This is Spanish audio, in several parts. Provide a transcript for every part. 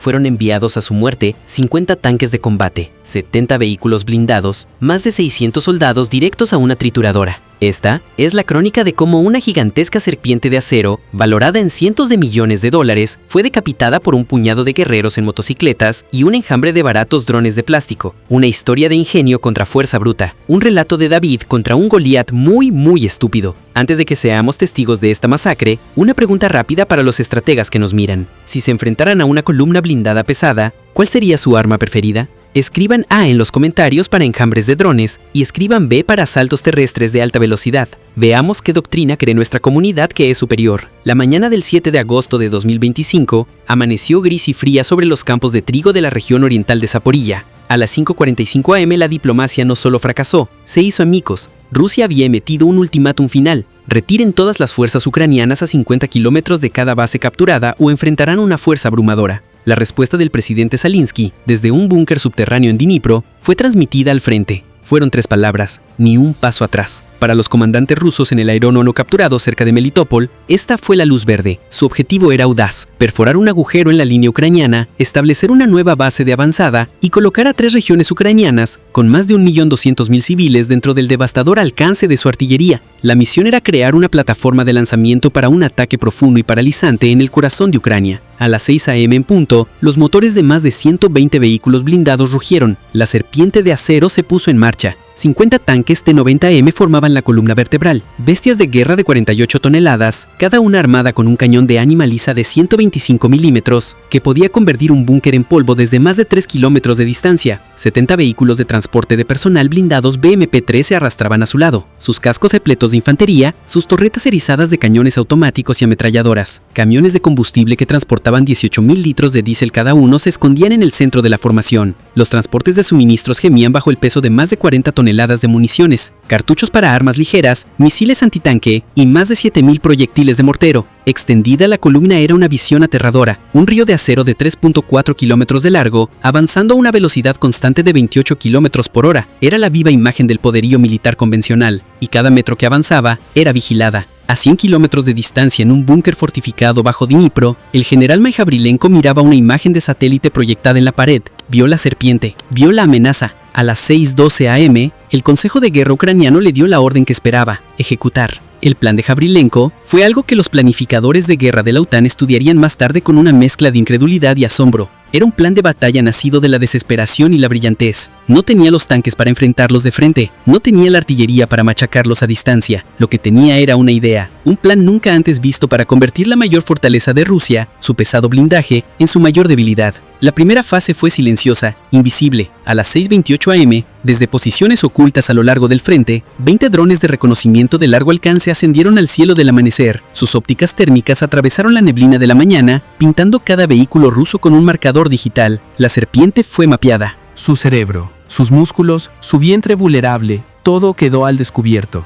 fueron enviados a su muerte 50 tanques de combate, 70 vehículos blindados, más de 600 soldados directos a una trituradora. Esta es la crónica de cómo una gigantesca serpiente de acero, valorada en cientos de millones de dólares, fue decapitada por un puñado de guerreros en motocicletas y un enjambre de baratos drones de plástico. Una historia de ingenio contra fuerza bruta. Un relato de David contra un Goliat muy estúpido. Antes de que seamos testigos de esta masacre, una pregunta rápida para los estrategas que nos miran. Si se enfrentaran a una columna blindada pesada, ¿cuál sería su arma preferida? Escriban A en los comentarios para enjambres de drones y escriban B para asaltos terrestres de alta velocidad. Veamos qué doctrina cree nuestra comunidad que es superior. La mañana del 7 de agosto de 2025 amaneció gris y fría sobre los campos de trigo de la región oriental de Zaporilla. A las 5:45 am la diplomacia no solo fracasó, se hizo amigos. Rusia había emitido un ultimátum final. Retiren todas las fuerzas ucranianas a 50 kilómetros de cada base capturada o enfrentarán una fuerza abrumadora. La respuesta del presidente Zelensky, desde un búnker subterráneo en Dnipro, fue transmitida al frente. Fueron 3 palabras: ni un paso atrás. Para los comandantes rusos en el aeródromo capturado cerca de Melitopol, esta fue la luz verde. Su objetivo era audaz: perforar un agujero en la línea ucraniana, establecer una nueva base de avanzada y colocar a 3 regiones ucranianas con más de 1.200.000 civiles dentro del devastador alcance de su artillería. La misión era crear una plataforma de lanzamiento para un ataque profundo y paralizante en el corazón de Ucrania. A las 6 am en punto, los motores de más de 120 vehículos blindados rugieron. La serpiente de acero se puso en marcha. 50 tanques T-90M formaban la columna vertebral, bestias de guerra de 48 toneladas, cada una armada con un cañón de ánima lisa de 125 milímetros, que podía convertir un búnker en polvo desde más de 3 kilómetros de distancia. 70 vehículos de transporte de personal blindados BMP-3 se arrastraban a su lado, sus cascos repletos de infantería, sus torretas erizadas de cañones automáticos y ametralladoras. Camiones de combustible que transportaban 18.000 litros de diésel cada uno se escondían en el centro de la formación. Los transportes de suministros gemían bajo el peso de más de 40 toneladas de municiones, cartuchos para armas ligeras, misiles antitanque y más de 7.000 proyectiles de mortero. Extendida, la columna era una visión aterradora, un río de acero de 3.4 kilómetros de largo, avanzando a una velocidad constante de 28 kilómetros por hora. Era la viva imagen del poderío militar convencional, y cada metro que avanzaba era vigilada. A 100 kilómetros de distancia, en un búnker fortificado bajo Dnipro, el general Majavrilenko miraba una imagen de satélite proyectada en la pared. Vio la serpiente, vio la amenaza. A las 6:12 am, el Consejo de Guerra ucraniano le dio la orden que esperaba: ejecutar. El plan de Javrilenko fue algo que los planificadores de guerra de la OTAN estudiarían más tarde con una mezcla de incredulidad y asombro. Era un plan de batalla nacido de la desesperación y la brillantez. No tenía los tanques para enfrentarlos de frente, no tenía la artillería para machacarlos a distancia. Lo que tenía era una idea, un plan nunca antes visto para convertir la mayor fortaleza de Rusia, su pesado blindaje, en su mayor debilidad. La primera fase fue silenciosa, invisible. A las 6:28 am, desde posiciones ocultas a lo largo del frente, 20 drones de reconocimiento de largo alcance ascendieron al cielo del amanecer. Sus ópticas térmicas atravesaron la neblina de la mañana, pintando cada vehículo ruso con un marcador digital. La serpiente fue mapeada. Su cerebro, sus músculos, su vientre vulnerable, todo quedó al descubierto.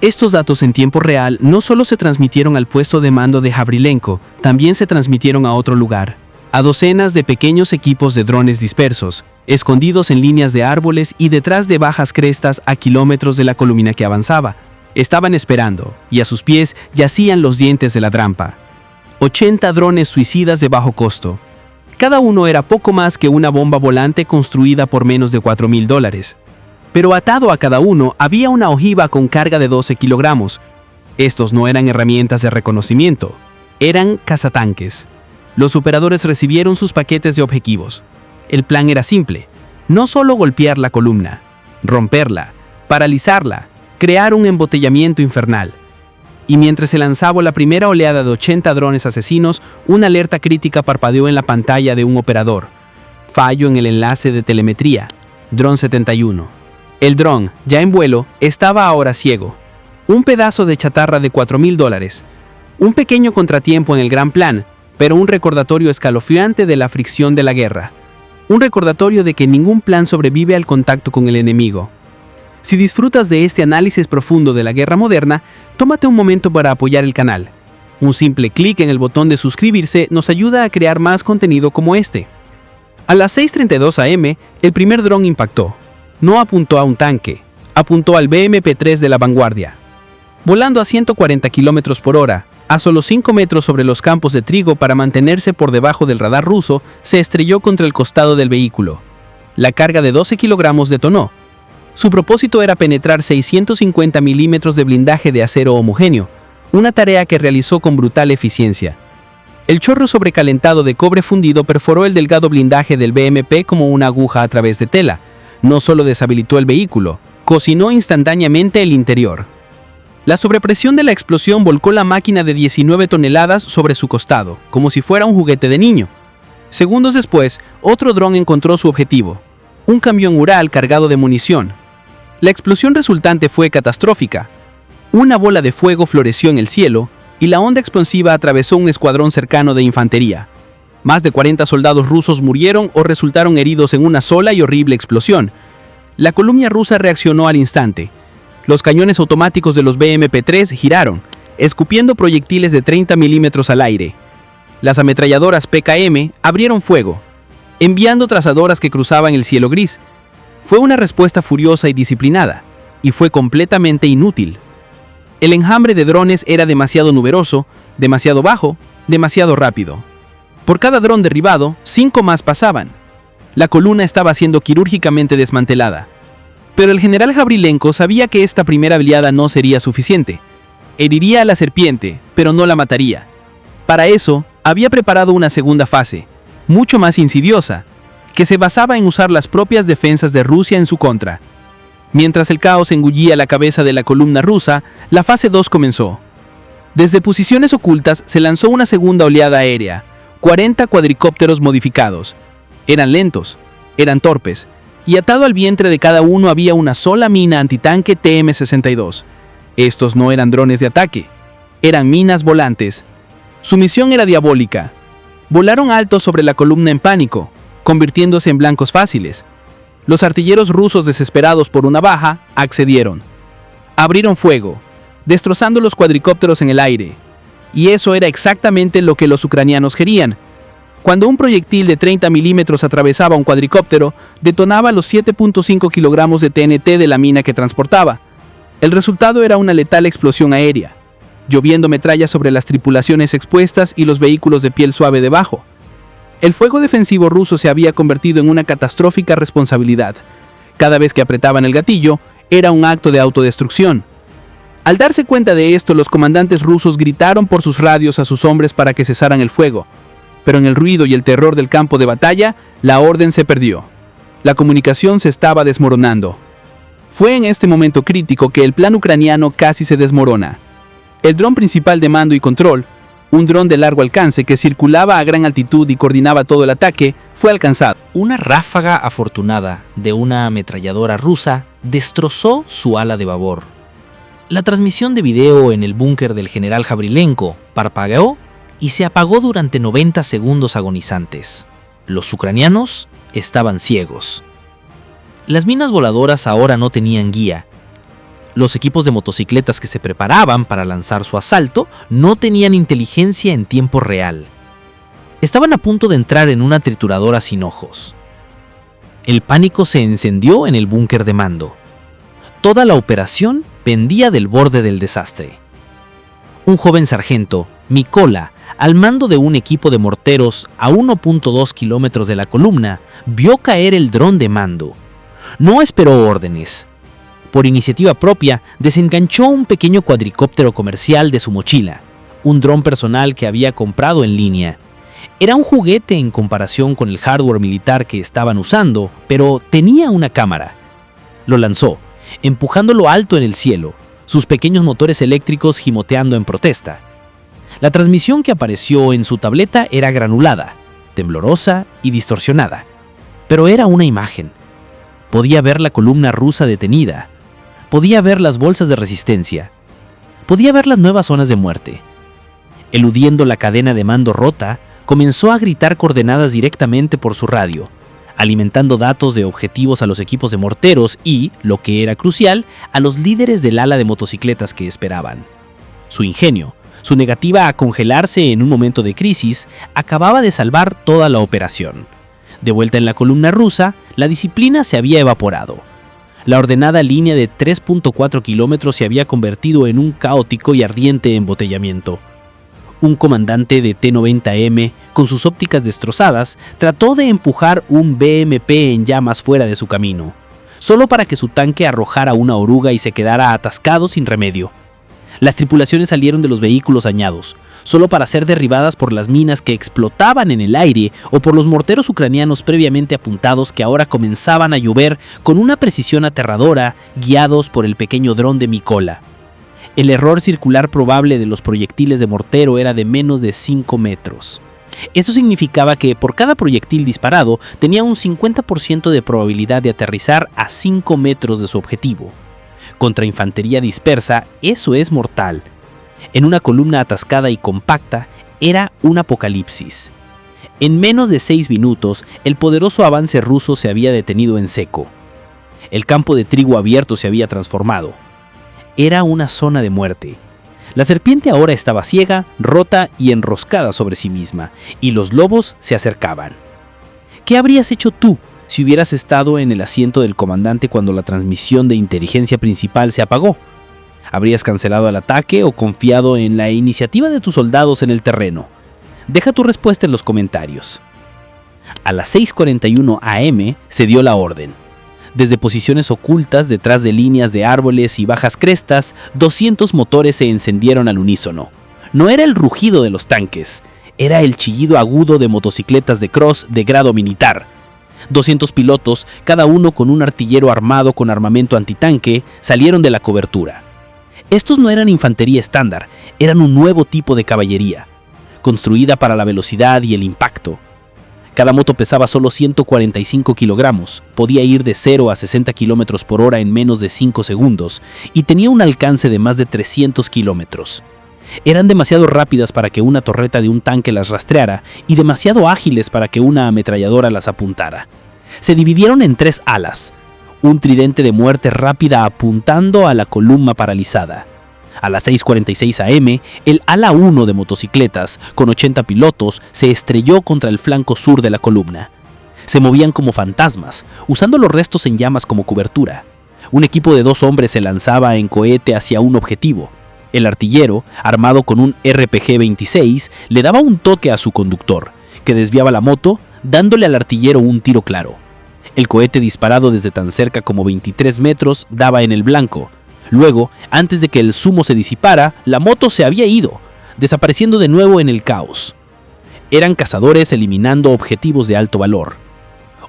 Estos datos en tiempo real no solo se transmitieron al puesto de mando de Javrilenko, también se transmitieron a otro lugar, a docenas de pequeños equipos de drones dispersos, escondidos en líneas de árboles y detrás de bajas crestas a kilómetros de la columna que avanzaba. Estaban esperando, y a sus pies yacían los dientes de la trampa. 80 drones suicidas de bajo costo. Cada uno era poco más que una bomba volante construida por menos de $4.000. Pero atado a cada uno había una ojiva con carga de 12 kilogramos. Estos no eran herramientas de reconocimiento, eran cazatanques. Los operadores recibieron sus paquetes de objetivos. El plan era simple: no solo golpear la columna, romperla, paralizarla, crear un embotellamiento infernal. Y mientras se lanzaba la primera oleada de 80 drones asesinos, una alerta crítica parpadeó en la pantalla de un operador. Fallo en el enlace de telemetría. Dron 71. El dron, ya en vuelo, estaba ahora ciego. Un pedazo de chatarra de $4.000. Un pequeño contratiempo en el gran plan, pero un recordatorio escalofriante de la fricción de la guerra. Un recordatorio de que ningún plan sobrevive al contacto con el enemigo. Si disfrutas de este análisis profundo de la guerra moderna, tómate un momento para apoyar el canal. Un simple clic en el botón de suscribirse nos ayuda a crear más contenido como este. A las 6:32 am, el primer dron impactó. No apuntó a un tanque, apuntó al BMP-3 de la vanguardia. Volando a 140 km por hora, A solo 5 metros sobre los campos de trigo para mantenerse por debajo del radar ruso, se estrelló contra el costado del vehículo. La carga de 12 kilogramos detonó. Su propósito era penetrar 650 milímetros de blindaje de acero homogéneo, una tarea que realizó con brutal eficiencia. El chorro sobrecalentado de cobre fundido perforó el delgado blindaje del BMP como una aguja a través de tela. No solo deshabilitó el vehículo, cocinó instantáneamente el interior. La sobrepresión de la explosión volcó la máquina de 19 toneladas sobre su costado, como si fuera un juguete de niño. Segundos después, otro dron encontró su objetivo, un camión Ural cargado de munición. La explosión resultante fue catastrófica. Una bola de fuego floreció en el cielo y la onda explosiva atravesó un escuadrón cercano de infantería. Más de 40 soldados rusos murieron o resultaron heridos en una sola y horrible explosión. La columna rusa reaccionó al instante. Los cañones automáticos de los BMP-3 giraron, escupiendo proyectiles de 30 milímetros al aire. Las ametralladoras PKM abrieron fuego, enviando trazadoras que cruzaban el cielo gris. Fue una respuesta furiosa y disciplinada, y fue completamente inútil. El enjambre de drones era demasiado numeroso, demasiado bajo, demasiado rápido. Por cada dron derribado, 5 más pasaban. La columna estaba siendo quirúrgicamente desmantelada. Pero el general Javrilenko sabía que esta primera oleada no sería suficiente. Heriría a la serpiente, pero no la mataría. Para eso, había preparado una segunda fase, mucho más insidiosa, que se basaba en usar las propias defensas de Rusia en su contra. Mientras el caos engullía la cabeza de la columna rusa, la fase 2 comenzó. Desde posiciones ocultas se lanzó una segunda oleada aérea, 40 cuadricópteros modificados. Eran lentos, eran torpes, y atado al vientre de cada uno había una sola mina antitanque TM-62. Estos no eran drones de ataque, eran minas volantes. Su misión era diabólica. Volaron alto sobre la columna en pánico, convirtiéndose en blancos fáciles. Los artilleros rusos, desesperados por una baja, accedieron. Abrieron fuego, destrozando los cuadricópteros en el aire. Y eso era exactamente lo que los ucranianos querían. Cuando un proyectil de 30 milímetros atravesaba un cuadricóptero, detonaba los 7.5 kilogramos de TNT de la mina que transportaba. El resultado era una letal explosión aérea, lloviendo metralla sobre las tripulaciones expuestas y los vehículos de piel suave debajo. El fuego defensivo ruso se había convertido en una catastrófica responsabilidad. Cada vez que apretaban el gatillo, era un acto de autodestrucción. Al darse cuenta de esto, los comandantes rusos gritaron por sus radios a sus hombres para que cesaran el fuego. Pero en el ruido y el terror del campo de batalla, la orden se perdió. La comunicación se estaba desmoronando. Fue en este momento crítico que el plan ucraniano casi se desmorona. El dron principal de mando y control, un dron de largo alcance que circulaba a gran altitud y coordinaba todo el ataque, fue alcanzado. Una ráfaga afortunada de una ametralladora rusa destrozó su ala de babor. La transmisión de video en el búnker del general Javrilenko parpadeó y se apagó durante 90 segundos agonizantes. Los ucranianos estaban ciegos. Las minas voladoras ahora no tenían guía. Los equipos de motocicletas que se preparaban para lanzar su asalto no tenían inteligencia en tiempo real. Estaban a punto de entrar en una trituradora sin ojos. El pánico se encendió en el búnker de mando. Toda la operación pendía del borde del desastre. Un joven sargento, Mikola, al mando de un equipo de morteros a 1.2 kilómetros de la columna, vio caer el dron de mando. No esperó órdenes. Por iniciativa propia, desenganchó un pequeño cuadricóptero comercial de su mochila, un dron personal que había comprado en línea. Era un juguete en comparación con el hardware militar que estaban usando, pero tenía una cámara. Lo lanzó, empujándolo alto en el cielo, sus pequeños motores eléctricos gimoteando en protesta. La transmisión que apareció en su tableta era granulada, temblorosa y distorsionada, pero era una imagen. Podía ver la columna rusa detenida, podía ver las bolsas de resistencia, podía ver las nuevas zonas de muerte. Eludiendo la cadena de mando rota, comenzó a gritar coordenadas directamente por su radio, alimentando datos de objetivos a los equipos de morteros y, lo que era crucial, a los líderes del ala de motocicletas que esperaban. Su ingenio, su negativa a congelarse en un momento de crisis, acababa de salvar toda la operación. De vuelta en la columna rusa, la disciplina se había evaporado. La ordenada línea de 3.4 kilómetros se había convertido en un caótico y ardiente embotellamiento. Un comandante de T-90M, con sus ópticas destrozadas, trató de empujar un BMP en llamas fuera de su camino, solo para que su tanque arrojara una oruga y se quedara atascado sin remedio. Las tripulaciones salieron de los vehículos dañados, solo para ser derribadas por las minas que explotaban en el aire o por los morteros ucranianos previamente apuntados que ahora comenzaban a llover con una precisión aterradora, guiados por el pequeño dron de Mykola. El error circular probable de los proyectiles de mortero era de menos de 5 metros. Eso significaba que por cada proyectil disparado tenía un 50% de probabilidad de aterrizar a 5 metros de su objetivo. Contra infantería dispersa, eso es mortal. En una columna atascada y compacta, era un apocalipsis. En menos de 6 minutos, el poderoso avance ruso se había detenido en seco. El campo de trigo abierto se había transformado. Era una zona de muerte. La serpiente ahora estaba ciega, rota y enroscada sobre sí misma, y los lobos se acercaban. ¿Qué habrías hecho tú si hubieras estado en el asiento del comandante cuando la transmisión de inteligencia principal se apagó? ¿Habrías cancelado el ataque o confiado en la iniciativa de tus soldados en el terreno? Deja tu respuesta en los comentarios. A las 6:41 am se dio la orden. Desde posiciones ocultas detrás de líneas de árboles y bajas crestas, 200 motores se encendieron al unísono. No era el rugido de los tanques, era el chillido agudo de motocicletas de cross de grado militar. 200 pilotos, cada uno con un artillero armado con armamento antitanque, salieron de la cobertura. Estos no eran infantería estándar, eran un nuevo tipo de caballería, construida para la velocidad y el impacto. Cada moto pesaba solo 145 kilogramos, podía ir de 0 a 60 kilómetros por hora en menos de 5 segundos y tenía un alcance de más de 300 kilómetros. Eran demasiado rápidas para que una torreta de un tanque las rastreara y demasiado ágiles para que una ametralladora las apuntara. Se dividieron en 3 alas, un tridente de muerte rápida apuntando a la columna paralizada. A las 6:46 am, el ala 1 de motocicletas, con 80 pilotos, se estrelló contra el flanco sur de la columna. Se movían como fantasmas, usando los restos en llamas como cobertura. Un equipo de 2 hombres se lanzaba en cohete hacia un objetivo. El artillero, armado con un RPG-26, le daba un toque a su conductor, que desviaba la moto, dándole al artillero un tiro claro. El cohete disparado desde tan cerca como 23 metros daba en el blanco. Luego, antes de que el zumo se disipara, la moto se había ido, desapareciendo de nuevo en el caos. Eran cazadores eliminando objetivos de alto valor.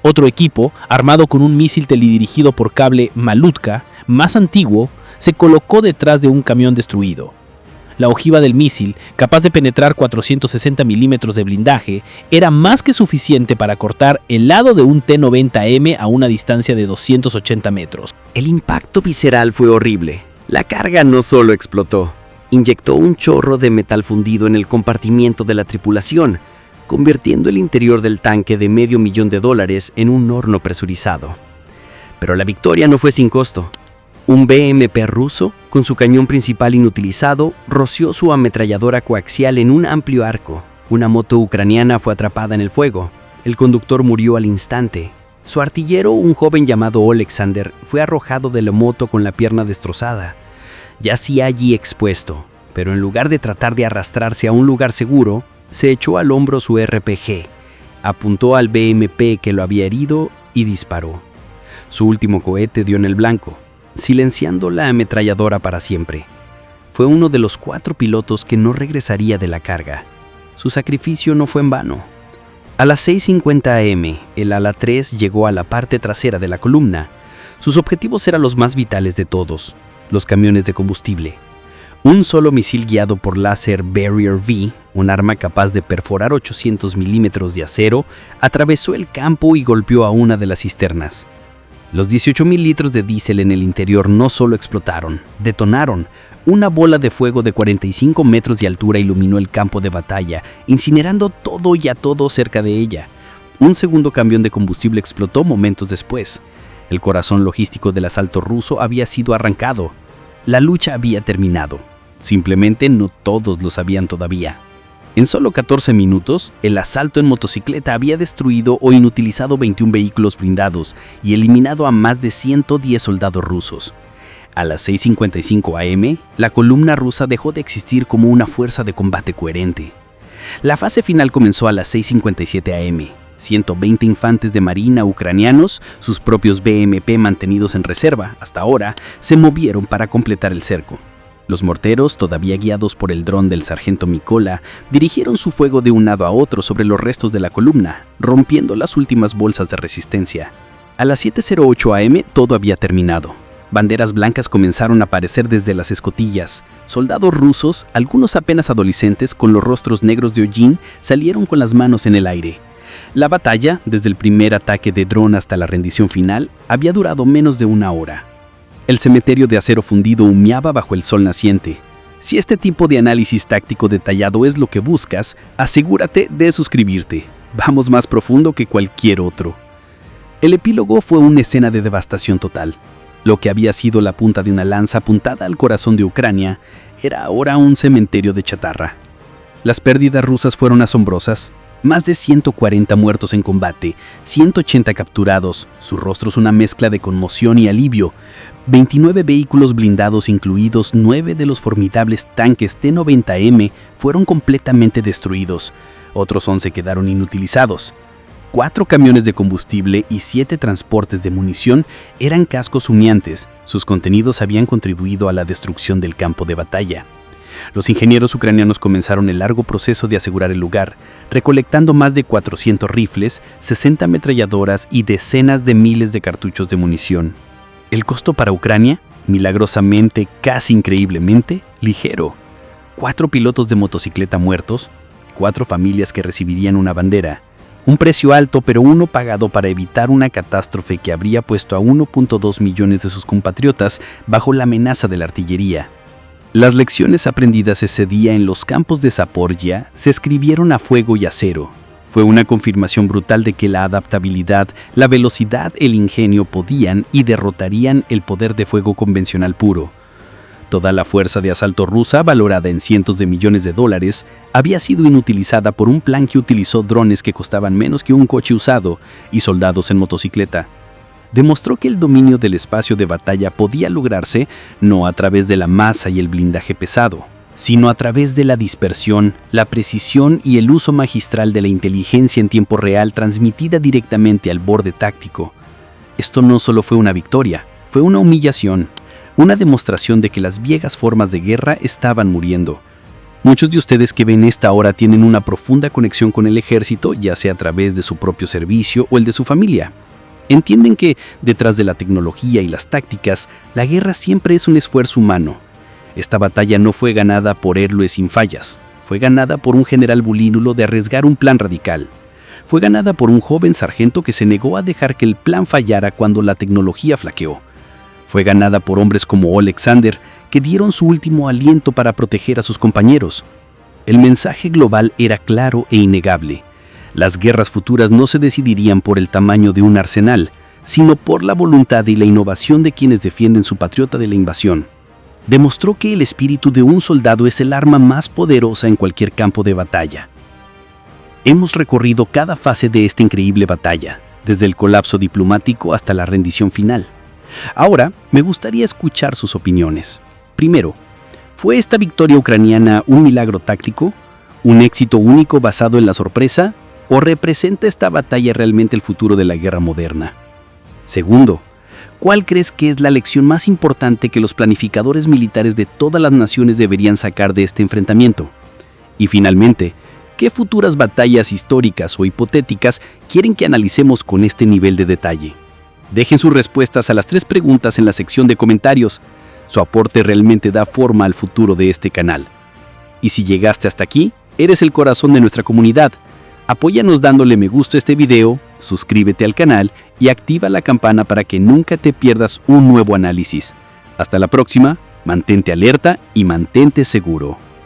Otro equipo, armado con un mísil teledirigido por cable Malutka, más antiguo, se colocó detrás de un camión destruido. La ojiva del mísil, capaz de penetrar 460 milímetros de blindaje, era más que suficiente para cortar el lado de un T-90M a una distancia de 280 metros. El impacto visceral fue horrible. La carga no solo explotó, inyectó un chorro de metal fundido en el compartimiento de la tripulación, convirtiendo el interior del tanque de $500,000 en un horno presurizado. Pero la victoria no fue sin costo. Un BMP ruso, con su cañón principal inutilizado, roció su ametralladora coaxial en un amplio arco. Una moto ucraniana fue atrapada en el fuego. El conductor murió al instante. Su artillero, un joven llamado Oleksandr, fue arrojado de la moto con la pierna destrozada. Yacía allí expuesto, pero en lugar de tratar de arrastrarse a un lugar seguro, se echó al hombro su RPG, apuntó al BMP que lo había herido y disparó. Su último cohete dio en el blanco, silenciando la ametralladora para siempre. Fue uno de los 4 pilotos que no regresaría de la carga. Su sacrificio no fue en vano. A las 6:50 am, el ala 3 llegó a la parte trasera de la columna. Sus objetivos eran los más vitales de todos, los camiones de combustible. Un solo misil guiado por láser Barrier V, un arma capaz de perforar 800 milímetros de acero, atravesó el campo y golpeó a una de las cisternas. Los 18,000 litros de diésel en el interior no solo explotaron, detonaron. Una bola de fuego de 45 metros de altura iluminó el campo de batalla, incinerando todo y a todo cerca de ella. Un segundo camión de combustible explotó momentos después. El corazón logístico del asalto ruso había sido arrancado. La lucha había terminado. Simplemente no todos lo sabían todavía. En solo 14 minutos, el asalto en motocicleta había destruido o inutilizado 21 vehículos blindados y eliminado a más de 110 soldados rusos. A las 6:55 am, la columna rusa dejó de existir como una fuerza de combate coherente. La fase final comenzó a las 6:57 am. 120 infantes de marina ucranianos, sus propios BMP mantenidos en reserva hasta ahora, se movieron para completar el cerco. Los morteros, todavía guiados por el dron del sargento Mikola, dirigieron su fuego de un lado a otro sobre los restos de la columna, rompiendo las últimas bolsas de resistencia. A las 7:08 am todo había terminado. Banderas blancas comenzaron a aparecer desde las escotillas. Soldados rusos, algunos apenas adolescentes con los rostros negros de hollín, salieron con las manos en el aire. La batalla, desde el primer ataque de dron hasta la rendición final, había durado menos de una hora. El cementerio de acero fundido humeaba bajo el sol naciente. Si este tipo de análisis táctico detallado es lo que buscas, asegúrate de suscribirte. Vamos más profundo que cualquier otro. El epílogo fue una escena de devastación total. Lo que había sido la punta de una lanza apuntada al corazón de Ucrania era ahora un cementerio de chatarra. Las pérdidas rusas fueron asombrosas. Más de 140 muertos en combate, 180 capturados, sus rostros una mezcla de conmoción y alivio, 29 vehículos blindados incluidos 9 de los formidables tanques T-90M fueron completamente destruidos, otros 11 quedaron inutilizados. 4 camiones de combustible y 7 transportes de munición eran cascos humeantes, sus contenidos habían contribuido a la destrucción del campo de batalla. Los ingenieros ucranianos comenzaron el largo proceso de asegurar el lugar, recolectando más de 400 rifles, 60 ametralladoras y decenas de miles de cartuchos de munición. El costo para Ucrania, milagrosamente, casi increíblemente, ligero. 4 pilotos de motocicleta muertos, 4 familias que recibirían una bandera. Un precio alto, pero uno pagado para evitar una catástrofe que habría puesto a 1.2 millones de sus compatriotas bajo la amenaza de la artillería. Las lecciones aprendidas ese día en los campos de Zaporilla se escribieron a fuego y acero. Fue una confirmación brutal de que la adaptabilidad, la velocidad, el ingenio podían y derrotarían el poder de fuego convencional puro. Toda la fuerza de asalto rusa, valorada en cientos de millones de dólares, había sido inutilizada por un plan que utilizó drones que costaban menos que un coche usado y soldados en motocicleta. Demostró que el dominio del espacio de batalla podía lograrse no a través de la masa y el blindaje pesado, sino a través de la dispersión, la precisión y el uso magistral de la inteligencia en tiempo real transmitida directamente al borde táctico. Esto no solo fue una victoria, fue una humillación, una demostración de que las viejas formas de guerra estaban muriendo. Muchos de ustedes que ven esta hora tienen una profunda conexión con el ejército, ya sea a través de su propio servicio o el de su familia. Entienden que, detrás de la tecnología y las tácticas, la guerra siempre es un esfuerzo humano. Esta batalla no fue ganada por héroes sin fallas, fue ganada por un general bulínulo de arriesgar un plan radical. Fue ganada por un joven sargento que se negó a dejar que el plan fallara cuando la tecnología flaqueó. Fue ganada por hombres como Oleksandr, que dieron su último aliento para proteger a sus compañeros. El mensaje global era claro e innegable. Las guerras futuras no se decidirían por el tamaño de un arsenal, sino por la voluntad y la innovación de quienes defienden su patriota de la invasión. Demostró que el espíritu de un soldado es el arma más poderosa en cualquier campo de batalla. Hemos recorrido cada fase de esta increíble batalla, desde el colapso diplomático hasta la rendición final. Ahora, me gustaría escuchar sus opiniones. Primero, ¿fue esta victoria ucraniana un milagro táctico? ¿Un éxito único basado en la sorpresa? ¿O representa esta batalla realmente el futuro de la guerra moderna? Segundo, ¿cuál crees que es la lección más importante que los planificadores militares de todas las naciones deberían sacar de este enfrentamiento? Y finalmente, ¿qué futuras batallas históricas o hipotéticas quieren que analicemos con este nivel de detalle? Dejen sus respuestas a las 3 preguntas en la sección de comentarios. Su aporte realmente da forma al futuro de este canal. Y si llegaste hasta aquí, eres el corazón de nuestra comunidad. Apóyanos dándole me gusta a este video, suscríbete al canal y activa la campana para que nunca te pierdas un nuevo análisis. Hasta la próxima, mantente alerta y mantente seguro.